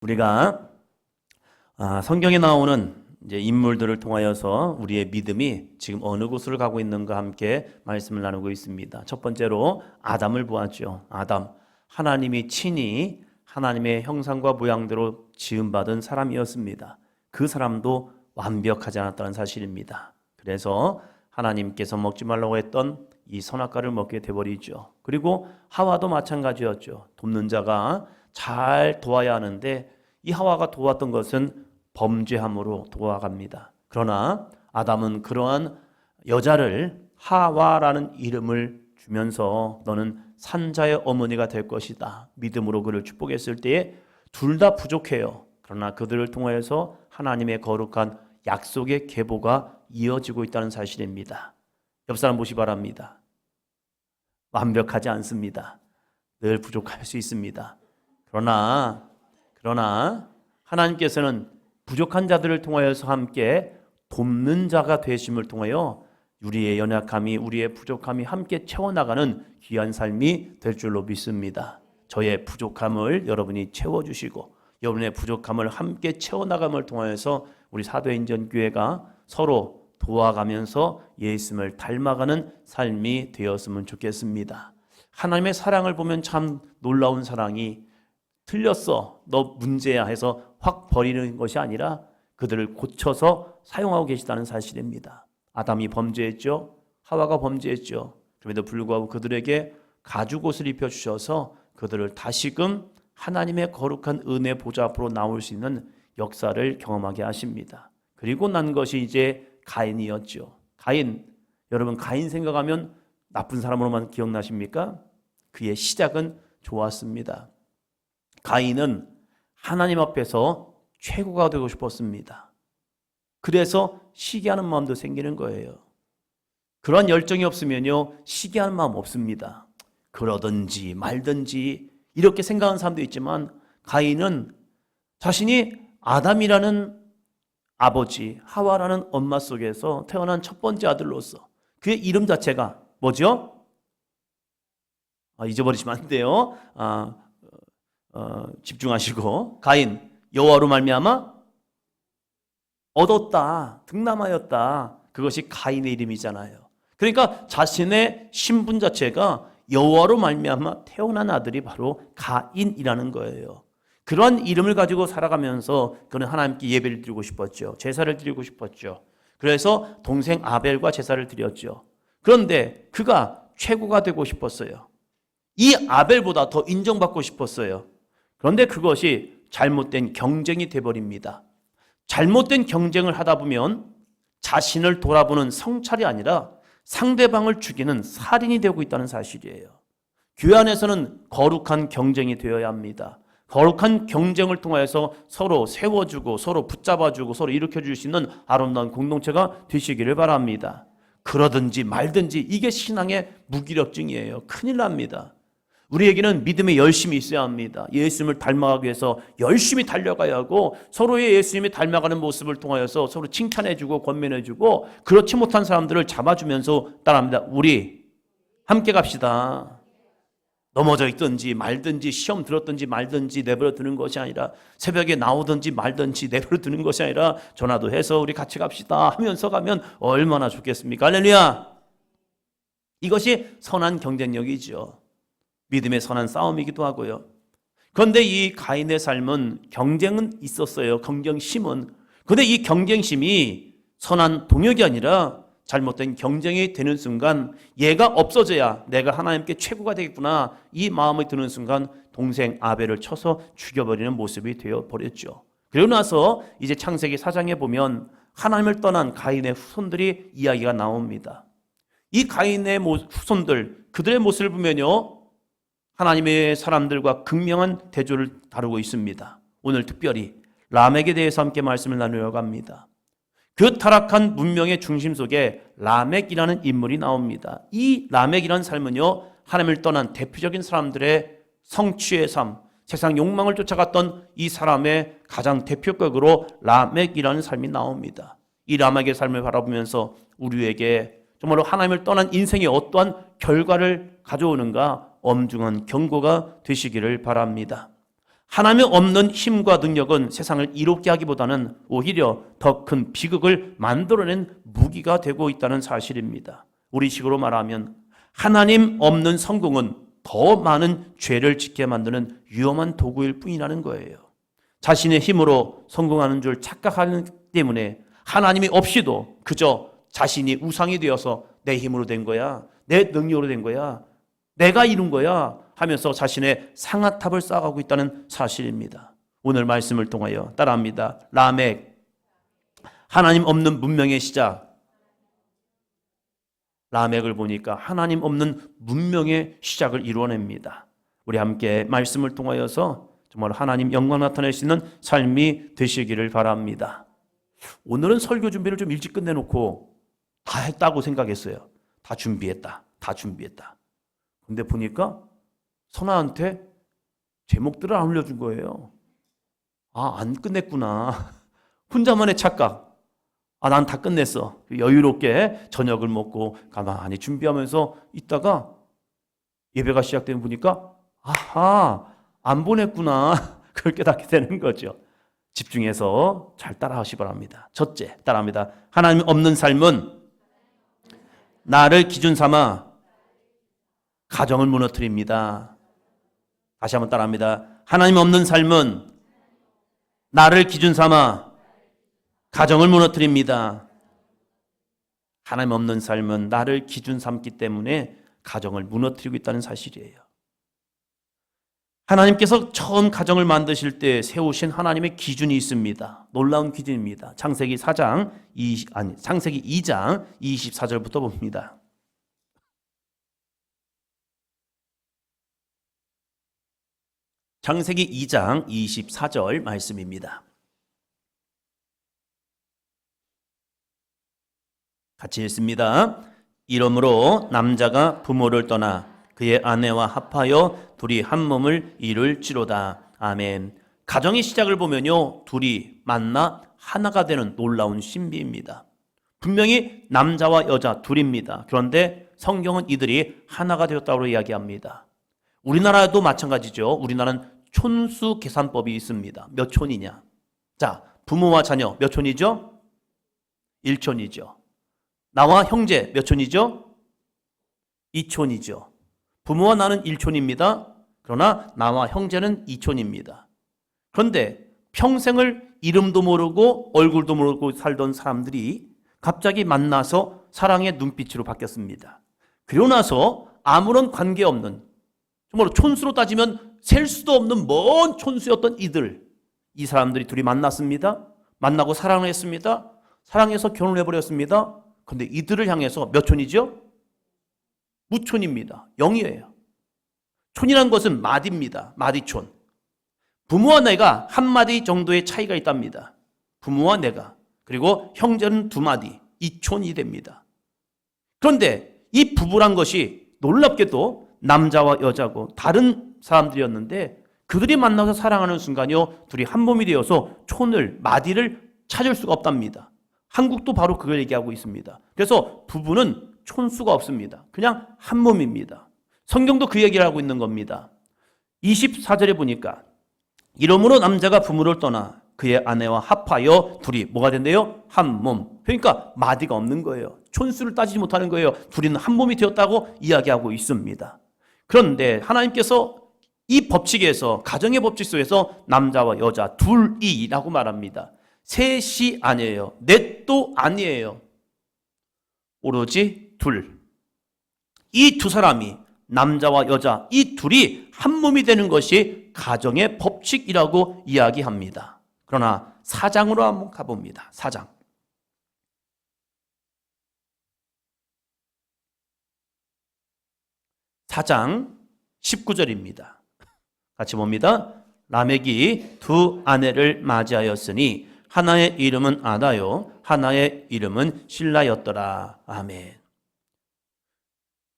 우리가 성경에 나오는 이제 인물들을 통하여서 우리의 믿음이 지금 어느 곳을 가고 있는가 함께 말씀을 나누고 있습니다. 첫 번째로 아담을 보았죠. 아담, 하나님이 친히 하나님의 형상과 모양대로 지음받은 사람이었습니다. 그 사람도 완벽하지 않았다는 사실입니다. 그래서 하나님께서 먹지 말라고 했던 이 선악과를 먹게 돼버리죠. 그리고 하와도 마찬가지였죠. 돕는 자가 잘 도와야 하는데 이 하와가 도왔던 것은 범죄함으로 도와갑니다. 그러나 아담은 그러한 여자를 하와라는 이름을 주면서 너는 산자의 어머니가 될 것이다. 믿음으로 그를 축복했을 때에 둘 다 부족해요. 그러나 그들을 통하여서 하나님의 거룩한 약속의 계보가 이어지고 있다는 사실입니다. 옆 사람 보시 바랍니다. 완벽하지 않습니다. 늘 부족할 수 있습니다. 그러나 하나님께서는 부족한 자들을 통하여서 함께 돕는 자가 되심을 통하여 우리의 연약함이, 우리의 부족함이 함께 채워나가는 귀한 삶이 될 줄로 믿습니다. 저의 부족함을 여러분이 채워주시고 여러분의 부족함을 함께 채워나감을 통하여서 우리 사도행전교회가 서로 도와가면서 예수님을 닮아가는 삶이 되었으면 좋겠습니다. 하나님의 사랑을 보면 참 놀라운 사랑이 틀렸어, 너 문제야 해서 확 버리는 것이 아니라 그들을 고쳐서 사용하고 계시다는 사실입니다. 아담이 범죄했죠. 하와가 범죄했죠. 그럼에도 불구하고 그들에게 가죽옷을 입혀주셔서 그들을 다시금 하나님의 거룩한 은혜 보좌 앞으로 나올 수 있는 역사를 경험하게 하십니다. 그리고 난 것이 이제 가인이었죠. 가인, 여러분 가인 생각하면 나쁜 사람으로만 기억나십니까? 그의 시작은 좋았습니다. 가인은 하나님 앞에서 최고가 되고 싶었습니다. 그래서 시기하는 마음도 생기는 거예요. 그런 열정이 없으면요, 시기하는 마음 없습니다. 그러든지 말든지 이렇게 생각하는 사람도 있지만 가인은 자신이 아담이라는 아버지, 하와라는 엄마 속에서 태어난 첫 번째 아들로서 그의 이름 자체가 뭐죠? 잊어버리시면 안 돼요. 집중하시고, 가인, 여호와로 말미암아 얻었다, 득남하였다. 그것이 가인의 이름이잖아요. 그러니까 자신의 신분 자체가 여호와로 말미암아 태어난 아들이 바로 가인이라는 거예요. 그런 이름을 가지고 살아가면서 그는 하나님께 예배를 드리고 싶었죠. 제사를 드리고 싶었죠. 그래서 동생 아벨과 제사를 드렸죠. 그런데 그가 최고가 되고 싶었어요. 이 아벨보다 더 인정받고 싶었어요. 그런데 그것이 잘못된 경쟁이 돼버립니다. 잘못된 경쟁을 하다 보면 자신을 돌아보는 성찰이 아니라 상대방을 죽이는 살인이 되고 있다는 사실이에요. 교회 안에서는 거룩한 경쟁이 되어야 합니다. 거룩한 경쟁을 통해서 서로 세워주고 서로 붙잡아주고 서로 일으켜줄 수 있는 아름다운 공동체가 되시기를 바랍니다. 그러든지 말든지 이게 신앙의 무기력증이에요. 큰일 납니다. 우리에게는 믿음의 열심이 있어야 합니다. 예수님을 닮아가기 위해서 열심히 달려가야 하고 서로의 예수님이 닮아가는 모습을 통하여서 서로 칭찬해주고 권면해주고 그렇지 못한 사람들을 잡아주면서 따라합니다. 우리 함께 갑시다. 넘어져 있든지 말든지 시험 들었든지 말든지 내버려 두는 것이 아니라 새벽에 나오든지 말든지 내버려 두는 것이 아니라 전화도 해서 우리 같이 갑시다 하면서 가면 얼마나 좋겠습니까? 할렐루야! 이것이 선한 경쟁력이죠. 믿음의 선한 싸움이기도 하고요. 그런데 이 가인의 삶은 경쟁은 있었어요. 경쟁심은. 그런데 이 경쟁심이 선한 동역이 아니라 잘못된 경쟁이 되는 순간 얘가 없어져야 내가 하나님께 최고가 되겠구나 이 마음이 드는 순간 동생 아벨을 쳐서 죽여버리는 모습이 되어버렸죠. 그리고 나서 이제 창세기 4장에 보면 하나님을 떠난 가인의 후손들이 이야기가 나옵니다. 이 가인의 후손들 그들의 모습을 보면요 하나님의 사람들과 극명한 대조를 다루고 있습니다. 오늘 특별히 라멕에 대해서 함께 말씀을 나누려고 합니다. 그 타락한 문명의 중심 속에 라멕이라는 인물이 나옵니다. 이 라멕이라는 삶은요 하나님을 떠난 대표적인 사람들의 성취의 삶, 세상 욕망을 쫓아갔던 이 사람의 가장 대표격으로 라멕이라는 삶이 나옵니다. 이 라멕의 삶을 바라보면서 우리에게 정말로 하나님을 떠난 인생의 어떠한 결과를 가져오는가 엄중한 경고가 되시기를 바랍니다. 하나님 없는 힘과 능력은 세상을 이롭게 하기보다는 오히려 더 큰 비극을 만들어낸 무기가 되고 있다는 사실입니다. 우리식으로 말하면 하나님 없는 성공은 더 많은 죄를 짓게 만드는 위험한 도구일 뿐이라는 거예요. 자신의 힘으로 성공하는 줄 착각하는 때문에 하나님이 없이도 그저 자신이 우상이 되어서 내 힘으로 된 거야, 내 능력으로 된 거야, 내가 이룬 거야 하면서 자신의 상아탑을 쌓아가고 있다는 사실입니다. 오늘 말씀을 통하여 따라합니다. 라멕, 하나님 없는 문명의 시작. 라멕을 보니까 하나님 없는 문명의 시작을 이루어냅니다. 우리 함께 말씀을 통하여서 정말 하나님 영광 나타낼 수 있는 삶이 되시기를 바랍니다. 오늘은 설교 준비를 좀 일찍 끝내놓고 다 했다고 생각했어요. 다 준비했다. 근데 보니까 선아한테 제목들을 안 올려준 거예요. 안 끝냈구나. 혼자만의 착각. 난 다 끝냈어. 여유롭게 저녁을 먹고 가만히 준비하면서 있다가 예배가 시작되면 보니까 안 보냈구나. 그걸 깨닫게 되는 거죠. 집중해서 잘 따라하시기 바랍니다. 첫째, 따라합니다. 하나님 없는 삶은 나를 기준 삼아 가정을 무너뜨립니다. 다시 한번 따라합니다. 하나님 없는 삶은 나를 기준 삼아 가정을 무너뜨립니다. 하나님 없는 삶은 나를 기준 삼기 때문에 가정을 무너뜨리고 있다는 사실이에요. 하나님께서 처음 가정을 만드실 때 세우신 하나님의 기준이 있습니다. 놀라운 기준입니다. 창세기 2장 24절부터 봅니다. 창세기 2장 24절 말씀입니다. 같이 읽습니다. 이러므로 남자가 부모를 떠나 그의 아내와 합하여 둘이 한 몸을 이룰지로다. 아멘. 가정의 시작을 보면요, 둘이 만나 하나가 되는 놀라운 신비입니다. 분명히 남자와 여자 둘입니다. 그런데 성경은 이들이 하나가 되었다고 이야기합니다. 우리나라도 마찬가지죠. 우리나라는 촌수 계산법이 있습니다. 몇 촌이냐? 자, 부모와 자녀 몇 촌이죠? 1촌이죠. 나와 형제 몇 촌이죠? 2촌이죠. 부모와 나는 1촌입니다. 그러나 나와 형제는 2촌입니다. 그런데 평생을 이름도 모르고 얼굴도 모르고 살던 사람들이 갑자기 만나서 사랑의 눈빛으로 바뀌었습니다. 그러고 나서 아무런 관계없는, 정말로 촌수로 따지면 셀 수도 없는 먼 촌수였던 이 사람들이 둘이 만났습니다. 만나고 사랑을 했습니다. 사랑해서 결혼을 해버렸습니다. 그런데 이들을 향해서 몇 촌이죠? 무촌입니다. 0이에요. 촌이란 것은 마디입니다. 마디촌. 부모와 내가 한 마디 정도의 차이가 있답니다. 부모와 내가. 그리고 형제는 2마디. 2촌이 됩니다. 그런데 이 부부란 것이 놀랍게도 남자와 여자고 다른 사람들이었는데 그들이 만나서 사랑하는 순간요, 둘이 한 몸이 되어서 촌을, 마디를 찾을 수가 없답니다. 한국도 바로 그걸 얘기하고 있습니다. 그래서 부부는 촌수가 없습니다. 그냥 한 몸입니다. 성경도 그 얘기를 하고 있는 겁니다. 24절에 보니까 이러므로 남자가 부모를 떠나 그의 아내와 합하여 둘이 뭐가 된대요? 한 몸. 그러니까 마디가 없는 거예요. 촌수를 따지지 못하는 거예요. 둘이는 한 몸이 되었다고 이야기하고 있습니다. 그런데 하나님께서 이 법칙에서, 가정의 법칙 속에서 남자와 여자 둘이라고 말합니다. 셋이 아니에요. 넷도 아니에요. 오로지 둘. 이 두 사람이, 남자와 여자, 이 둘이 한 몸이 되는 것이 가정의 법칙이라고 이야기합니다. 그러나 사장으로 한번 가봅니다. 4장. 사장 19절입니다. 같이 봅니다. 라멕이 두 아내를 맞이하였으니 하나의 이름은 아다요 하나의 이름은 실라였더라. 아멘.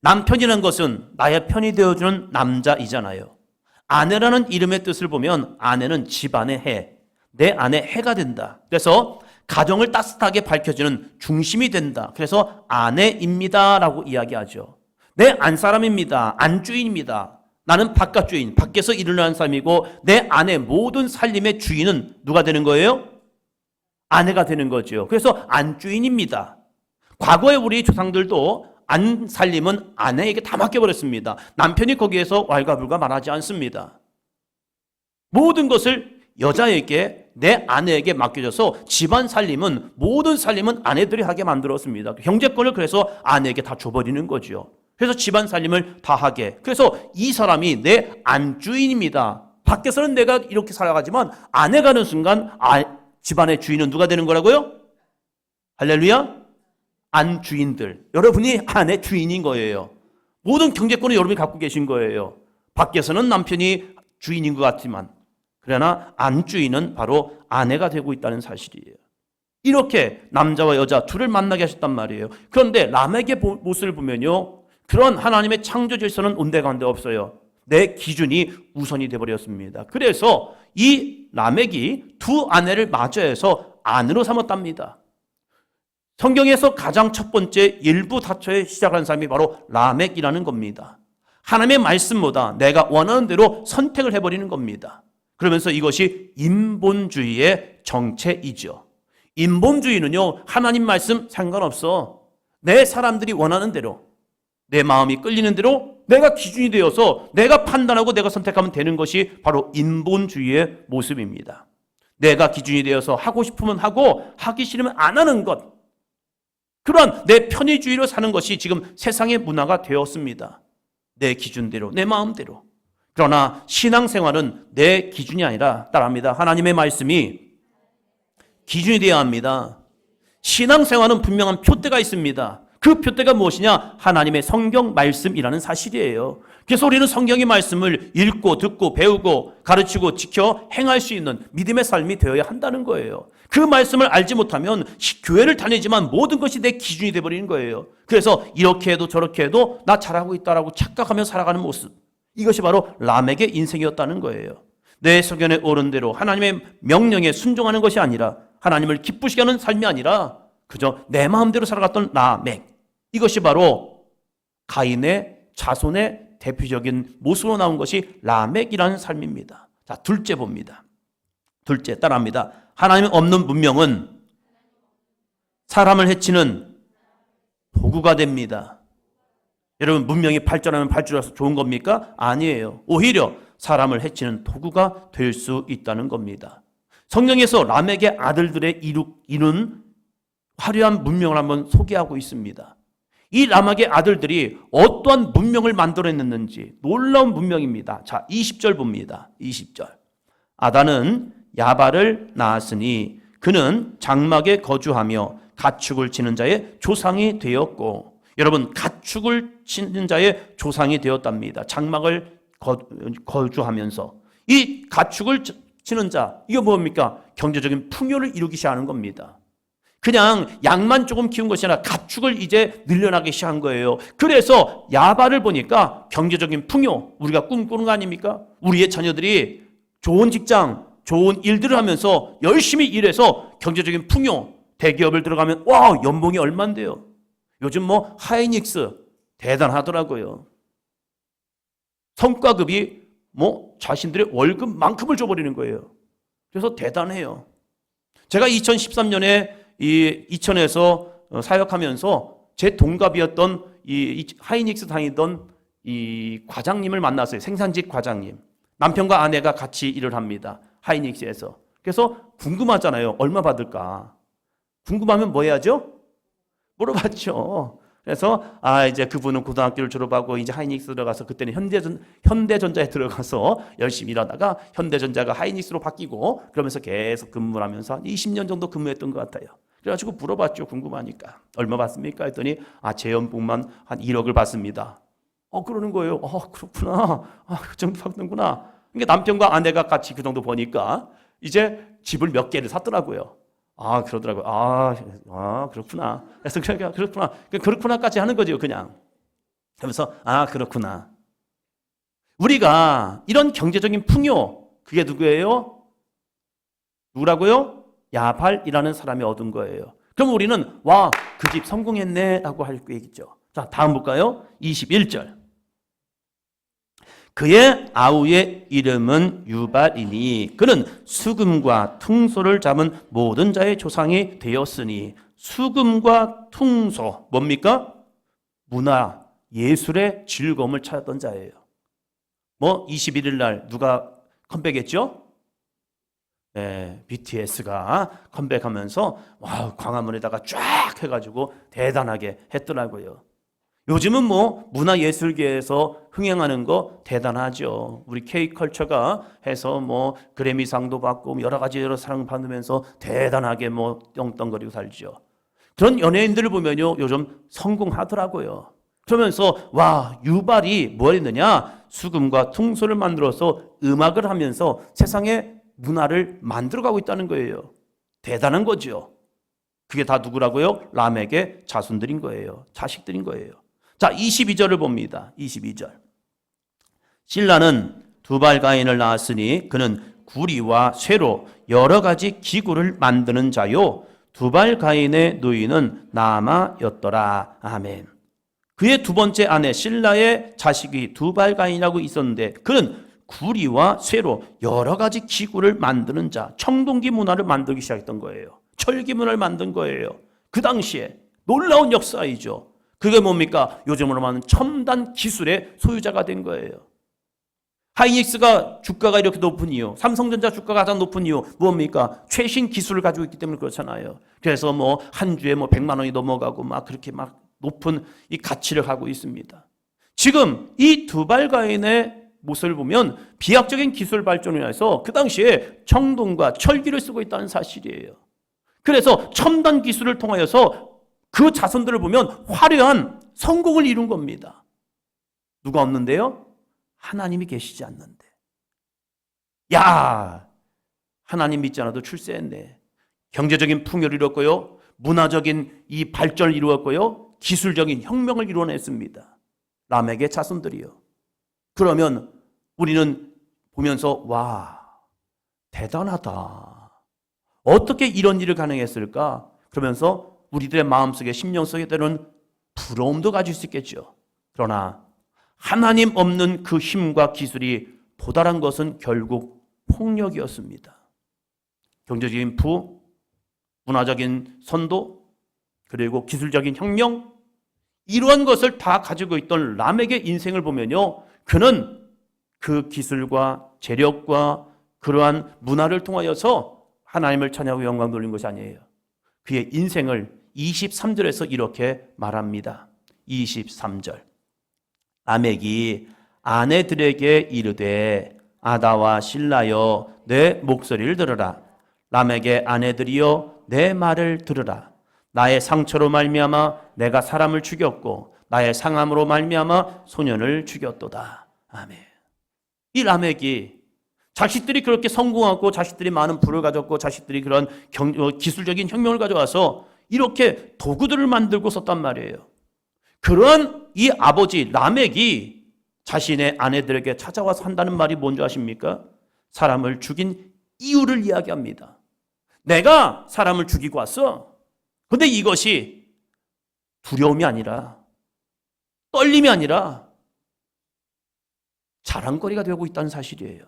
남편이라는 것은 나의 편이 되어주는 남자이잖아요. 아내라는 이름의 뜻을 보면 아내는 집안의 해, 내 안에 해가 된다. 그래서 가정을 따뜻하게 밝혀주는 중심이 된다. 그래서 아내입니다 라고 이야기하죠. 내 안사람입니다. 안주인입니다. 나는 바깥주인, 밖에서 일어나는 삶이고 내 안의 모든 살림의 주인은 누가 되는 거예요? 아내가 되는 거죠. 그래서 안주인입니다. 과거에 우리 조상들도 안 살림은 아내에게 다 맡겨버렸습니다. 남편이 거기에서 왈가불가 말하지 않습니다. 모든 것을 여자에게, 내 아내에게 맡겨져서 집안 살림은, 모든 살림은 아내들이 하게 만들었습니다. 경제권을 그래서 아내에게 다 줘버리는 거죠. 그래서 집안 살림을 다 하게. 그래서 이 사람이 내 안주인입니다. 밖에서는 내가 이렇게 살아가지만 아내 가는 순간 집안의 주인은 누가 되는 거라고요? 할렐루야? 안주인들. 여러분이 아내 주인인 거예요. 모든 경제권을 여러분이 갖고 계신 거예요. 밖에서는 남편이 주인인 것 같지만 그러나 안주인은 바로 아내가 되고 있다는 사실이에요. 이렇게 남자와 여자 둘을 만나게 하셨단 말이에요. 그런데 람에게 모습을 보면요, 그런 하나님의 창조 질서는 온데간데 없어요. 내 기준이 우선이 되어버렸습니다. 그래서 이 라멕이 두 아내를 마저해서 아내로 삼았답니다. 성경에서 가장 첫 번째 일부 다처에 시작한 사람이 바로 라멕이라는 겁니다. 하나님의 말씀보다 내가 원하는 대로 선택을 해버리는 겁니다. 그러면서 이것이 인본주의의 정체이죠. 인본주의는요, 하나님 말씀 상관없어. 내 사람들이 원하는 대로, 내 마음이 끌리는 대로 내가 기준이 되어서 내가 판단하고 내가 선택하면 되는 것이 바로 인본주의의 모습입니다. 내가 기준이 되어서 하고 싶으면 하고 하기 싫으면 안 하는 것. 그런 내 편의주의로 사는 것이 지금 세상의 문화가 되었습니다. 내 기준대로, 내 마음대로. 그러나 신앙생활은 내 기준이 아니라 따라합니다. 하나님의 말씀이 기준이 되어야 합니다. 신앙생활은 분명한 표대가 있습니다. 그 표대가 무엇이냐? 하나님의 성경 말씀이라는 사실이에요. 그래서 우리는 성경의 말씀을 읽고 듣고 배우고 가르치고 지켜 행할 수 있는 믿음의 삶이 되어야 한다는 거예요. 그 말씀을 알지 못하면 교회를 다니지만 모든 것이 내 기준이 되어버리는 거예요. 그래서 이렇게 해도 저렇게 해도 나 잘하고 있다라고 착각하며 살아가는 모습, 이것이 바로 람에게 인생이었다는 거예요. 내 소견에 오른 대로 하나님의 명령에 순종하는 것이 아니라, 하나님을 기쁘시게 하는 삶이 아니라 그저 내 마음대로 살아갔던 라멕, 이것이 바로 가인의 자손의 대표적인 모습으로 나온 것이 라멕이라는 삶입니다. 자, 둘째 봅니다. 둘째 따라합니다. 하나님 없는 문명은 사람을 해치는 도구가 됩니다. 여러분, 문명이 발전하면 발전해서 좋은 겁니까? 아니에요. 오히려 사람을 해치는 도구가 될 수 있다는 겁니다. 성경에서 람에게 아들들의 이룬 화려한 문명을 한번 소개하고 있습니다. 이 람에게 아들들이 어떠한 문명을 만들어냈는지 놀라운 문명입니다. 자, 20절 봅니다. 20절. 아다는 야발을 낳았으니 그는 장막에 거주하며 가축을 치는 자의 조상이 되었고, 여러분, 가축을 치는 자의 조상이 되었답니다. 장막을 거주하면서 이 가축을 치는 자, 이게 뭡니까? 경제적인 풍요를 이루기 시작하는 겁니다. 그냥 양만 조금 키운 것이 아니라 가축을 이제 늘려나기 시작한 거예요. 그래서 야발을 보니까 경제적인 풍요, 우리가 꿈꾸는 거 아닙니까? 우리의 자녀들이 좋은 직장, 좋은 일들을 하면서 열심히 일해서 경제적인 풍요, 대기업을 들어가면 와, 연봉이 얼만데요. 요즘 뭐 하이닉스 대단하더라고요. 성과급이 뭐 자신들의 월급만큼을 줘버리는 거예요. 그래서 대단해요. 제가 2013년에 이천에서 사역하면서 제 동갑이었던 이 하이닉스 다니던 이 과장님을 만났어요. 생산직 과장님. 남편과 아내가 같이 일을 합니다. 하이닉스에서. 그래서 궁금하잖아요. 얼마 받을까? 궁금하면 뭐 해야죠? 물어봤죠. 그래서 이제 그분은 고등학교를 졸업하고 이제 하이닉스 들어가서, 그때는 현대전자에 들어가서 열심히 일하다가 현대전자가 하이닉스로 바뀌고 그러면서 계속 근무를 하면서 한 20년 정도 근무했던 것 같아요. 그래가지고 물어봤죠. 궁금하니까. 얼마 받습니까? 했더니 제 연봉만 한 1억을 받습니다. 그러는 거예요. 그렇구나. 그 정도 받는구나. 그러니까 남편과 아내가 같이 그 정도 버니까 이제 집을 몇 개를 샀더라고요. 그러더라고요. 그렇구나. 그래서 그렇구나. 그렇구나까지 하는 거죠, 그냥. 그러면서 그렇구나. 우리가 이런 경제적인 풍요, 그게 누구예요? 누구라고요? 야발이라는 사람이 얻은 거예요. 그럼 우리는 그 집 성공했네 라고 할 얘기죠. 자, 다음 볼까요? 21절. 그의 아우의 이름은 유발이니 그는 수금과 퉁소를 잡은 모든 자의 조상이 되었으니 수금과 퉁소 뭡니까? 문화, 예술의 즐거움을 찾았던 자예요. 21일 날 누가 컴백했죠? 네, BTS가 컴백하면서 광화문에다가 쫙 해가지고 대단하게 했더라고요. 요즘은 문화예술계에서 흥행하는 거 대단하죠. 우리 K컬처가 해서 그래미상도 받고 여러 가지 사랑 받으면서 대단하게 떵떵거리고 살죠. 그런 연예인들을 보면요, 요즘 성공하더라고요. 그러면서 유발이 뭘 했느냐? 수금과 퉁소를 만들어서 음악을 하면서 세상에 문화를 만들어가고 있다는 거예요. 대단한 거죠. 그게 다 누구라고요? 람에게 자손들인 거예요. 자식들인 거예요. 자, 22절을 봅니다. 22절. 신라는 두발가인을 낳았으니 그는 구리와 쇠로 여러 가지 기구를 만드는 자요. 두발가인의 노인은 나아마였더라. 아멘. 그의 두 번째 아내 신라의 자식이 두발가인이라고 있었는데 그는 구리와 쇠로 여러 가지 기구를 만드는 자, 청동기 문화를 만들기 시작했던 거예요. 철기 문화를 만든 거예요. 그 당시에 놀라운 역사이죠. 그게 뭡니까? 요즘으로 말하는 첨단 기술의 소유자가 된 거예요. 하이닉스가 주가가 이렇게 높은 이유, 삼성전자 주가가 가장 높은 이유 뭡니까? 최신 기술을 가지고 있기 때문에 그렇잖아요. 그래서 한 주에 100만 원이 넘어가고 그렇게 높은 이 가치를 하고 있습니다. 지금 이 두발가인의 모습을 보면 비약적인 기술 발전을 해서 그 당시에 청동과 철기를 쓰고 있다는 사실이에요. 그래서 첨단 기술을 통하여서 그 자손들을 보면 화려한 성공을 이룬 겁니다. 누가 없는데요? 하나님이 계시지 않는데. 하나님 믿지 않아도 출세했네. 경제적인 풍요를 이뤘고요. 문화적인 이 발전을 이루었고요. 기술적인 혁명을 이뤄냈습니다. 람에게 자손들이요. 그러면 우리는 보면서 대단하다. 어떻게 이런 일을 가능했을까? 그러면서 우리들의 마음속에 심령 속에 때로는 부러움도 가질 수 있겠죠. 그러나 하나님 없는 그 힘과 기술이 도달한 것은 결국 폭력이었습니다. 경제적인 부, 문화적인 선도, 그리고 기술적인 혁명, 이러한 것을 다 가지고 있던 람에게 인생을 보면요, 그는 그 기술과 재력과 그러한 문화를 통하여서 하나님을 찬양하고 영광 돌린 것이 아니에요. 그의 인생을 23절에서 이렇게 말합니다. 23절. 라멕이 아내들에게 이르되 아다와 실라여 내 목소리를 들으라. 라멕의 아내들이여 내 말을 들으라. 나의 상처로 말미암아 내가 사람을 죽였고 나의 상함으로 말미암아 소년을 죽였도다. 아멘. 이 라멕이 자식들이 그렇게 성공하고 자식들이 많은 부를 가졌고 자식들이 그런 기술적인 혁명을 가져와서 이렇게 도구들을 만들고 썼단 말이에요. 그런 이 아버지 라멕이 자신의 아내들에게 찾아와서 한다는 말이 뭔지 아십니까? 사람을 죽인 이유를 이야기합니다. 내가 사람을 죽이고 왔어. 근데 이것이 두려움이 아니라 떨림이 아니라 자랑거리가 되고 있다는 사실이에요.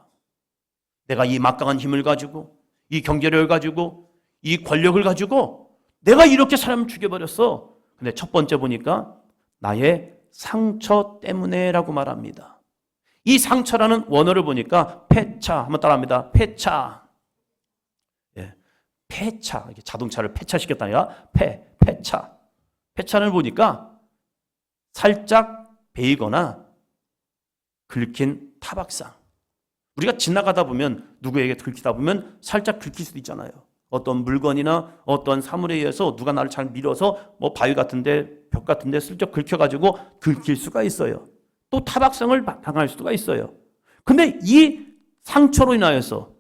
내가 이 막강한 힘을 가지고 이 경제력을 가지고 이 권력을 가지고 내가 이렇게 사람을 죽여버렸어. 근데 첫 번째 보니까 나의 상처 때문에라고 말합니다. 이 상처라는 원어를 보니까 폐차, 한번 따라합니다. 폐차. 폐차. 자동차를 폐차시켰다는 아니라 폐차. 폐차를 보니까 살짝 베이거나 긁힌 타박상. 우리가 지나가다 보면 누구에게 긁히다 보면 살짝 긁힐 수도 있잖아요. 어떤 물건이나 어떤 사물에 의해서 누가 나를 잘 밀어서 바위 같은데 벽 같은데 슬쩍 긁혀가지고 긁힐 수가 있어요. 또 타박상을 당할 수가 있어요. 근데 이 상처로 인하여서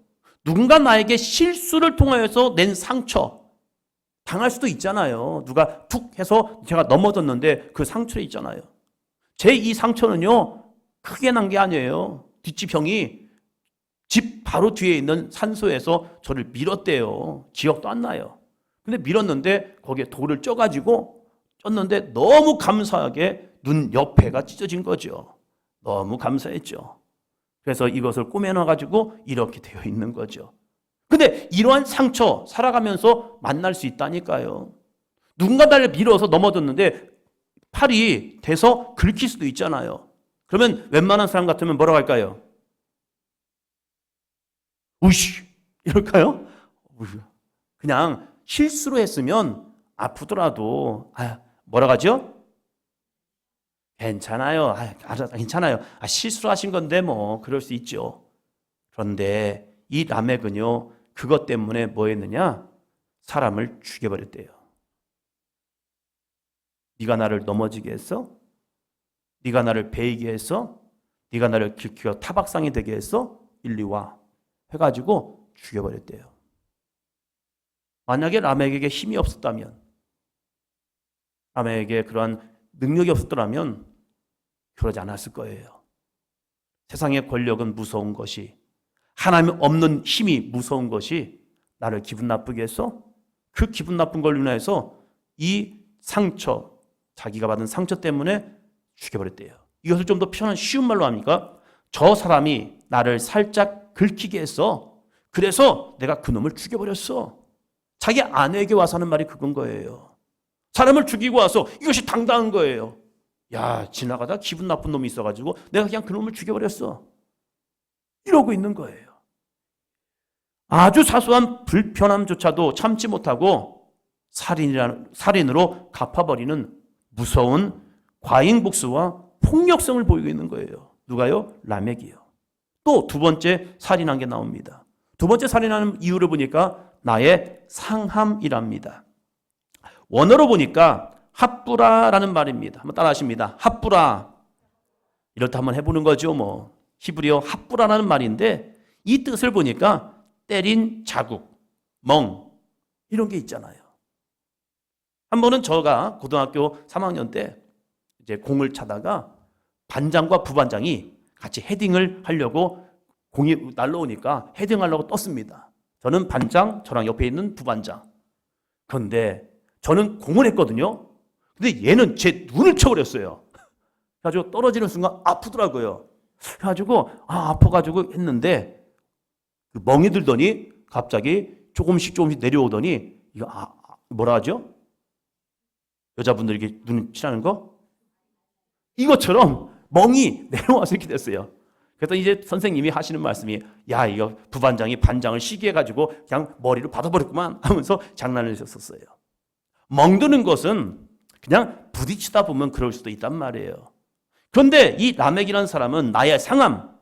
누군가 나에게 실수를 통하여서 낸 상처 당할 수도 있잖아요. 누가 툭 해서 제가 넘어졌는데 그 상처에 있잖아요. 제 이 상처는요 크게 난 게 아니에요. 뒷집 형이 집 바로 뒤에 있는 산소에서 저를 밀었대요. 기억도 안 나요. 근데 밀었는데 거기에 돌을 쪄가지고 쪘는데 너무 감사하게 눈 옆에가 찢어진 거죠. 너무 감사했죠. 그래서 이것을 꾸며놔가지고 이렇게 되어 있는 거죠. 근데 이러한 상처 살아가면서 만날 수 있다니까요. 누군가 나를 밀어서 넘어졌는데 팔이 돼서 긁힐 수도 있잖아요. 그러면 웬만한 사람 같으면 뭐라고 할까요? 우씨 이럴까요? 그냥 실수로 했으면 아프더라도 뭐라고 하죠? 괜찮아요. 괜찮아요. 실수로 하신 건데 뭐 그럴 수 있죠. 그런데 이 라멕은요, 그것 때문에 뭐 했느냐? 사람을 죽여버렸대요. 네가 나를 넘어지게 했어? 네가 나를 베이게 했어? 네가 나를 긁혀 타박상이 되게 했어? 일리 와 해가지고 죽여버렸대요. 만약에 라멕에게 힘이 없었다면, 라멕에게 그러한 능력이 없었더라면 그러지 않았을 거예요. 세상의 권력은 무서운 것이, 하나님 없는 힘이 무서운 것이 나를 기분 나쁘게 했어? 그 기분 나쁜 걸로 인해서 이 상처, 자기가 받은 상처 때문에 죽여버렸대요. 이것을 좀 더 표현한 쉬운 말로 합니까? 저 사람이 나를 살짝 긁히게 했어. 그래서 내가 그놈을 죽여버렸어. 자기 아내에게 와서 하는 말이 그건 거예요. 사람을 죽이고 와서 이것이 당당한 거예요. 야, 지나가다 기분 나쁜 놈이 있어가지고 내가 그냥 그놈을 죽여버렸어. 이러고 있는 거예요. 아주 사소한 불편함조차도 참지 못하고 살인으로 갚아버리는 무서운 과잉복수와 폭력성을 보이고 있는 거예요. 누가요? 라멕이요. 또 두 번째 살인한 게 나옵니다. 두 번째 살인하는 이유를 보니까 나의 상함이랍니다. 원어로 보니까 핫부라라는 말입니다. 한번 따라 하십니다. 핫부라. 이렇다 한번 해보는 거죠. 뭐 히브리어 핫부라라는 말인데 이 뜻을 보니까 때린 자국, 멍 이런 게 있잖아요. 한 번은 제가 고등학교 3학년 때 이제 공을 차다가 반장과 부반장이 같이 헤딩을 하려고 공이 날라오니까 헤딩하려고 떴습니다. 저는 반장, 저랑 옆에 있는 부반장. 그런데 저는 공을 했거든요. 근데 얘는 제 눈을 쳐버렸어요. 그래가지고 떨어지는 순간 아프더라고요. 그래가지고 아파가지고 했는데 그 멍이 들더니 갑자기 조금씩 내려오더니 이거 뭐라 하죠? 여자분들 이렇게 눈 칠하는 거? 이것처럼 멍이 내려와서 이렇게 됐어요. 그래서 이제 선생님이 하시는 말씀이 야, 이거 부반장이 반장을 시기해가지고 그냥 머리를 받아버렸구만 하면서 장난을 하셨었어요. 멍드는 것은 그냥 부딪히다 보면 그럴 수도 있단 말이에요. 그런데 이 라멕이라는 사람은 나의 상함,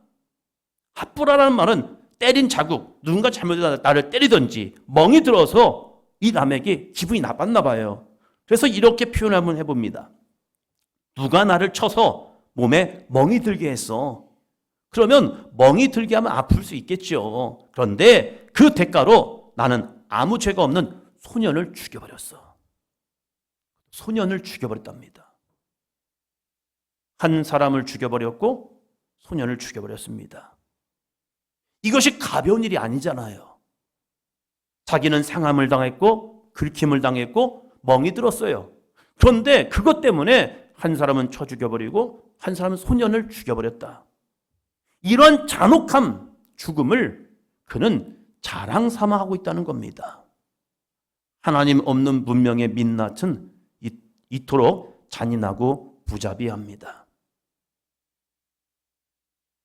핫부라라는 말은 때린 자국, 누군가 잘못해서 나를 때리든지 멍이 들어서 이 라멕이 기분이 나빴나 봐요. 그래서 이렇게 표현을 한번 해봅니다. 누가 나를 쳐서 몸에 멍이 들게 했어. 그러면 멍이 들게 하면 아플 수 있겠죠. 그런데 그 대가로 나는 아무 죄가 없는 소년을 죽여버렸어. 소년을 죽여버렸답니다. 한 사람을 죽여버렸고 소년을 죽여버렸습니다. 이것이 가벼운 일이 아니잖아요. 자기는 상함을 당했고 긁힘을 당했고 멍이 들었어요. 그런데 그것 때문에 한 사람은 쳐 죽여버리고 한 사람은 소년을 죽여버렸다. 이런 잔혹한 죽음을 그는 자랑 삼아 하고 있다는 겁니다. 하나님 없는 문명의 민낯은 이토록 잔인하고 무자비합니다.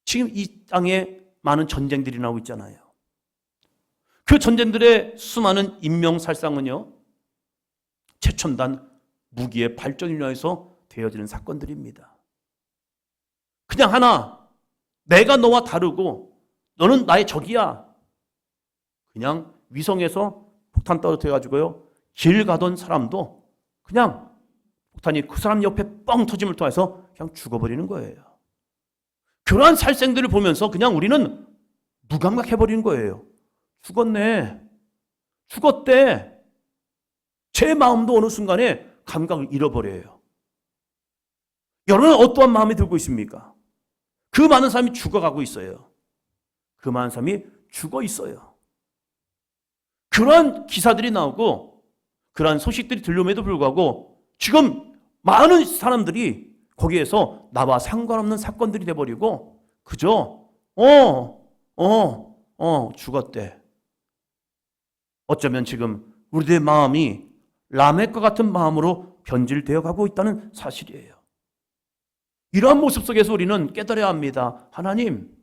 지금 이 땅에 많은 전쟁들이 나오고 있잖아요. 그 전쟁들의 수많은 인명살상은요, 최첨단 무기의 발전을 위해서 되어지는 사건들입니다. 그냥 하나, 내가 너와 다르고 너는 나의 적이야. 그냥 위성에서 폭탄 떨어뜨려가지고요, 길 가던 사람도 그냥 폭탄이 그 사람 옆에 뻥 터짐을 통해서 그냥 죽어버리는 거예요. 그러한 살생들을 보면서 그냥 우리는 무감각해버리는 거예요. 죽었네. 죽었대. 제 마음도 어느 순간에 감각을 잃어버려요. 여러분은 어떠한 마음이 들고 있습니까? 그 많은 사람이 죽어가고 있어요. 그 많은 사람이 죽어 있어요. 그러한 기사들이 나오고 그러한 소식들이 들려옴에도 불구하고 지금 많은 사람들이 거기에서 나와 상관없는 사건들이 돼버리고 그저 죽었대. 어쩌면 지금 우리들의 마음이 라멕과 같은 마음으로 변질되어 가고 있다는 사실이에요. 이러한 모습 속에서 우리는 깨달아야 합니다. 하나님,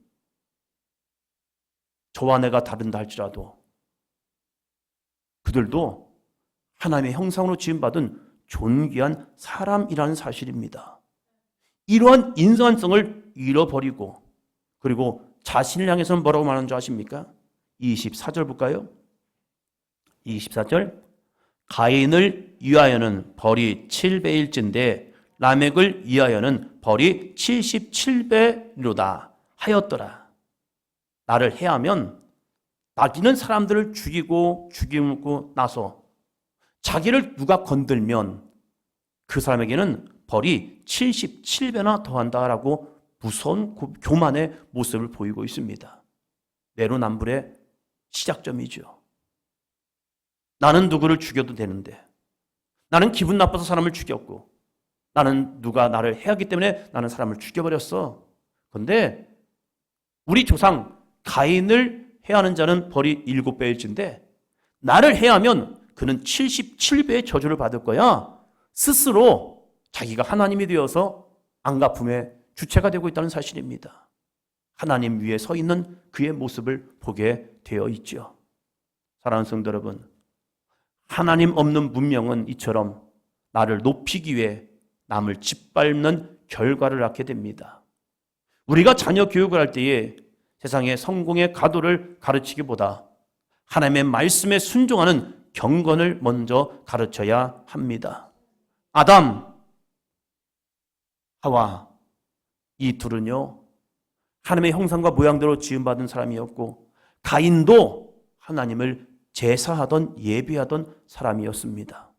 저와 내가 다른다 할지라도 그들도 하나님의 형상으로 지음받은 존귀한 사람이라는 사실입니다. 이러한 인간성을 잃어버리고 그리고 자신을 향해서는 뭐라고 말하는 줄 아십니까? 24절 볼까요? 24절 가인을 위하여는 벌이 7배일진데 라멕을 위하여는 벌이 77배로다 하였더라. 나를 해하면 나기는 사람들을 죽이고 나서 자기를 누가 건들면 그 사람에게는 벌이 77배나 더한다라고 무서운 교만의 모습을 보이고 있습니다. 내로남불의 시작점이죠. 나는 누구를 죽여도 되는데, 나는 기분 나빠서 사람을 죽였고, 나는 누가 나를 해하기 때문에 나는 사람을 죽여버렸어. 그런데 우리 조상 가인을 해하는 자는 벌이 7배일진데 나를 해하면 그는 77배의 저주를 받을 거야. 스스로 자기가 하나님이 되어서 안갚음의 주체가 되고 있다는 사실입니다. 하나님 위에 서 있는 그의 모습을 보게 되어 있죠. 사랑하는 성도 여러분, 하나님 없는 문명은 이처럼 나를 높이기 위해 남을 짓밟는 결과를 낳게 됩니다. 우리가 자녀 교육을 할 때에 세상의 성공의 가도를 가르치기보다 하나님의 말씀에 순종하는 경건을 먼저 가르쳐야 합니다. 아담, 하와 이 둘은요 하나님의 형상과 모양대로 지음받은 사람이었고 가인도 하나님을 제사하던 예배하던 사람이었습니다.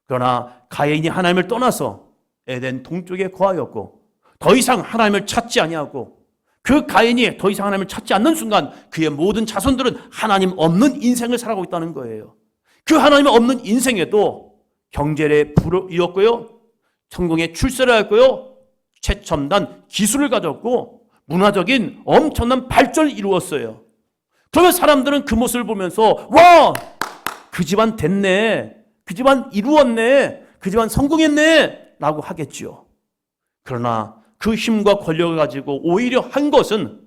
그러나 가인이 하나님을 떠나서 에덴 동쪽에 거하였고 더 이상 하나님을 찾지 아니하고 그 가인이 더 이상 하나님을 찾지 않는 순간 그의 모든 자손들은 하나님 없는 인생을 살아가고 있다는 거예요. 그 하나님 없는 인생에도 경제에 불이었고요, 성공에 출세를 했고요, 최첨단 기술을 가졌고 문화적인 엄청난 발전을 이루었어요. 그러면 사람들은 그 모습을 보면서 와! 그 집안 됐네, 그 집안 이루었네, 그 집안 성공했네 라고 하겠죠. 그러나 그 힘과 권력을 가지고 오히려 한 것은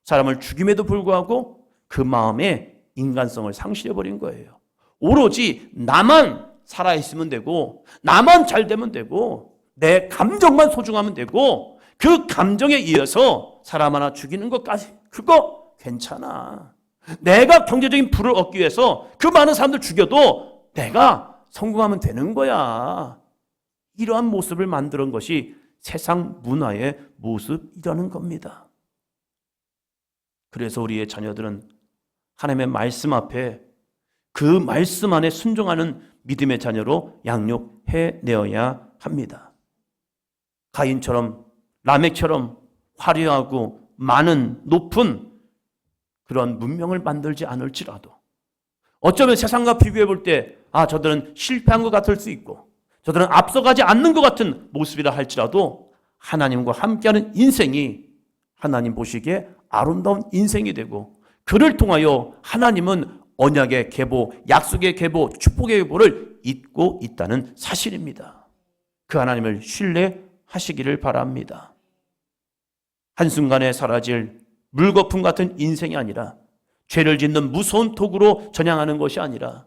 사람을 죽임에도 불구하고 그 마음에 인간성을 상실해버린 거예요. 오로지 나만 살아있으면 되고 나만 잘 되면 되고 내 감정만 소중하면 되고 그 감정에 의해서 사람 하나 죽이는 것까지 그거 괜찮아. 내가 경제적인 부를 얻기 위해서 그 많은 사람들 죽여도 내가 성공하면 되는 거야. 이러한 모습을 만드는 것이 세상 문화의 모습이라는 겁니다. 그래서 우리의 자녀들은 하나님의 말씀 앞에 그 말씀 안에 순종하는 믿음의 자녀로 양육해내어야 합니다. 가인처럼 라멕처럼 화려하고 많은 높은 그런 문명을 만들지 않을지라도 어쩌면 세상과 비교해 볼 때 저들은 실패한 것 같을 수 있고 저들은 앞서가지 않는 것 같은 모습이라 할지라도 하나님과 함께하는 인생이 하나님 보시기에 아름다운 인생이 되고 그를 통하여 하나님은 언약의 계보, 약속의 계보, 축복의 계보를 잇고 있다는 사실입니다. 그 하나님을 신뢰하시기를 바랍니다. 한순간에 사라질 물거품 같은 인생이 아니라 죄를 짓는 무서운 독으로 전향하는 것이 아니라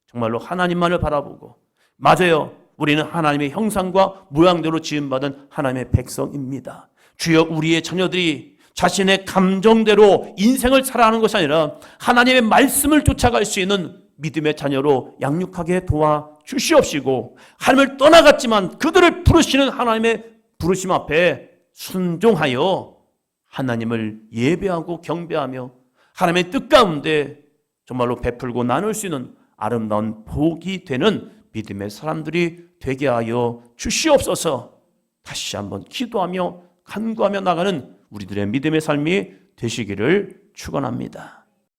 정말로 하나님만을 바라보고 맞아요. 우리는 하나님의 형상과 모양대로 지음받은 하나님의 백성입니다. 주여 우리의 자녀들이 자신의 감정대로 인생을 살아가는 것이 아니라 하나님의 말씀을 쫓아갈 수 있는 믿음의 자녀로 양육하게 도와주시옵시고 하나님을 떠나갔지만 그들을 부르시는 하나님의 부르심 앞에 순종하여 하나님을 예배하고 경배하며 하나님의 뜻 가운데 정말로 베풀고 나눌 수 있는 아름다운 복이 되는 믿음의 사람들이 되게 하여 주시옵소서. 다시 한번 기도하며 간구하며 나가는 우리들의 믿음의 삶이 되시기를 축원합니다.